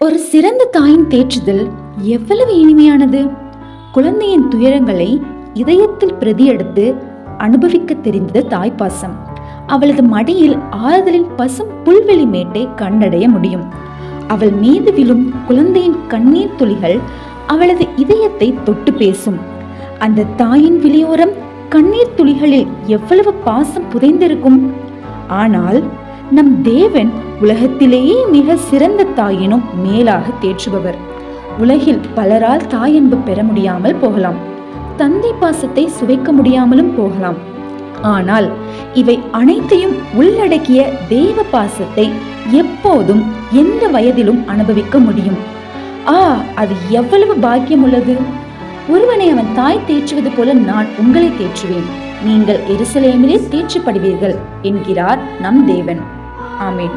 ஒரு சிறந்த தாயின் தேற்றுதல் எவ்வளவு இனிமையானது! குழந்தையின் துயரங்களை இதயத்தில் பிரதியெடுத்து அனுபவிக்க தெரிந்தது தாய்ப்பாசம். அவளது மடியில் ஆறுதலின் பசும் புல்வெளி மேட்டை கண்டடைய முடியும். அவள் மீது விழும் குழந்தையின் கண்ணீர் துளிகள் அவளது இதயத்தை தொட்டு பேசும். அந்த தாயின் விழியோரம் கண்ணீர் துளிகளில் எவ்வளவு பாசம் புதைந்திருக்கும்! ஆனால் நம் தேவன் உலகத்திலேயே மிக சிறந்த தாயினும் மேலாக தேற்றுபவர். உலகில் பலரால் தாயன்பு பெற முடியாமல் போகலாம், தந்தை பாசத்தை சுவைக்க முடியாமலும் போகலாம். ஆனால் இவை அனைத்தையும் உள்ளடக்கிய தேவ பாசத்தை எப்போதும் எந்த வயதிலும் அனுபவிக்க முடியும். அது எவ்வளவு பாக்கியம் உள்ளது! ஒருவனை அவன் தாய் தேற்றுவது போல நான் உங்களை தேற்றுவேன், நீங்கள் எருசலேமிலே தேற்றப்படுவீர்கள் என்கிறார் நம் தேவன். ஆமென்.